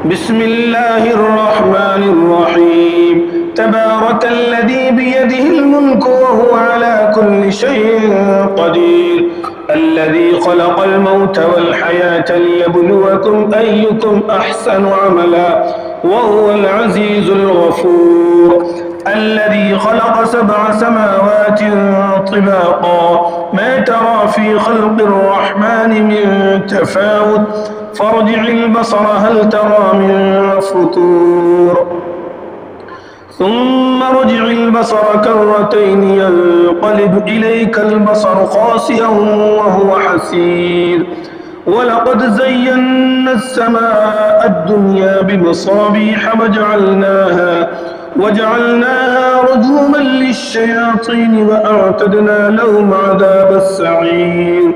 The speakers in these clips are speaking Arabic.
بسم الله الرحمن الرحيم تبارك الذي بيده الملك وهو على كل شيء قدير الذي خلق الموت والحياة ليبلوكم أيكم أحسن عملا وهو العزيز الغفور الذي خلق 7 سماوات طباقا ما ترى في خلق الرحمن من تفاوت فارجع البصر هل ترى من فطور ثم ارجع البصر كرتين ينقلب إليك البصر خاسئا وهو حسير ولقد زينا السماء الدنيا بمصابيح وجعلناها رجوما للشياطين وأعتدنا لهم عذاب السعير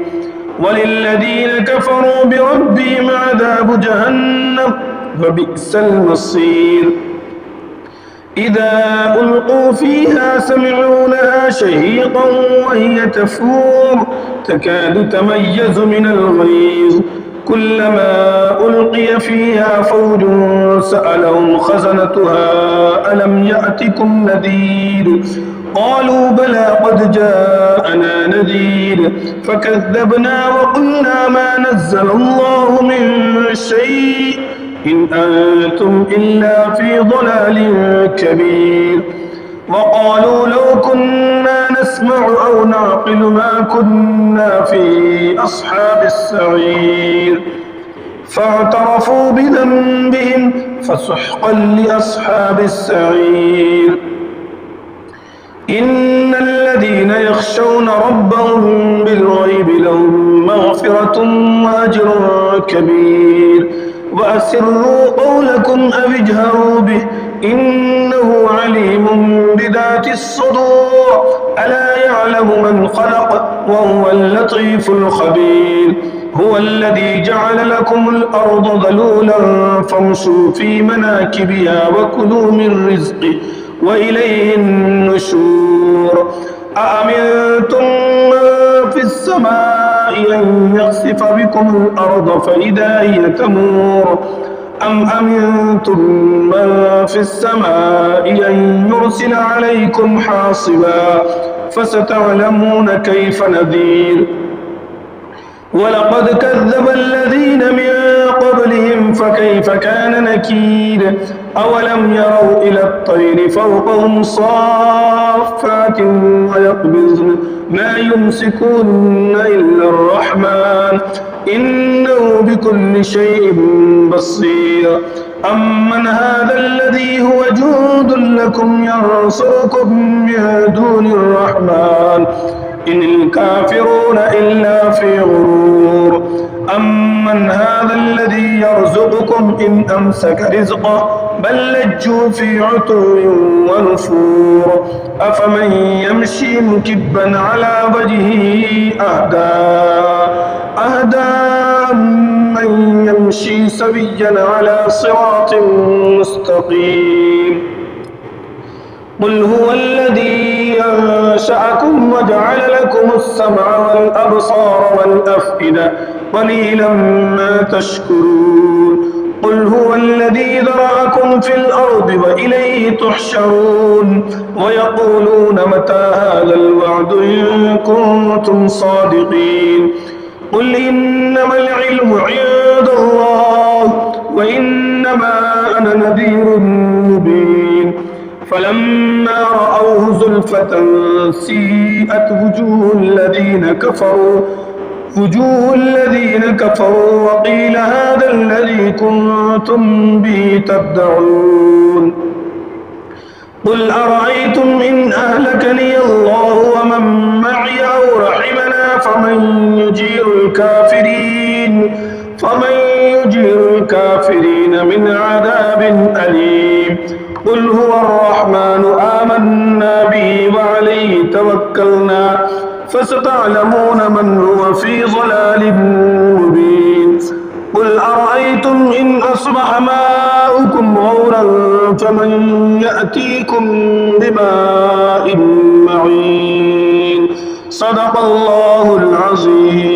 وللذين كفروا بربهم عذاب جهنم وبئس المصير إذا ألقوا فيها سمعوا لها شهيقا وهي تفور تكاد تميز من الغيظ كلما ألقي فيها فوج سألهم خزنتها ألم يأتكم نذير قالوا بلى قد جاءنا نذير فكذبنا وقلنا ما نزل الله من شيء إن أنتم إلا في ضلال كبير وقالوا لو كنا نسمع أو نعقل ما كنا في أصحاب السعير فاعترفوا بذنبهم فسحقا لأصحاب السعير إن الذين يخشون ربهم بالغيب لهم مغفرة وأجر كبير وأسروا قولكم أو اجهروا به إنه عليم بذات الصدور ألا يعلم من خلق وهو اللطيف الخبير هو الذي جعل لكم الأرض ذلولا فامشوا في مناكبها وكلوا من رزقه وإليه النشور أأمنتم من في السماء أن يخسف بكم الأرض فإذا هي تمور أم أمنتم من في السماء أن يرسل عليكم حاصبا فستعلمون كيف نذير ولقد كذب الذين من قبلهم فكيف كان نكير أولم يروا إلى الطير فوقهم صافات ويقبضن ما يمسكون إلا الرحمن إنه بكل شيء بصير أمن هذا الذي هو جند لكم ينصركم من دون الرحمن إن الكافرون إلا في غرور أمن هذا الذي يرزقكم إن أمسك رزقه بل لجوا في عتو ونفور أفمن يمشي مكبا على وجهه أهدى من يمشي سويا على صراط مستقيم قل هو الذي أنشأكم وجعل لكم السمع والأبصار والأفئدة قليلا ما تشكرون قل هو الذي ذرأكم في الأرض وإليه تحشرون ويقولون متى هذا الوعد إن كنتم صادقين قل إنما العلم عند الله وإنما أنا نذير مبين فلما رأوه زلفة سيئت وجوه الذين كفروا وقيل هذا الذي كنتم به تدعون قل أرأيتم إن أهلكني الله ومن معي أو رحمنا فمن يجير الكافرين من عذاب أليم قل هو الرحمن آمنا به وعليه توكلنا فستعلمون من هو في ضلال مبين قل أرأيتم إن أصبح ماؤكم غورا فمن يأتيكم بماء معين صدق الله العظيم.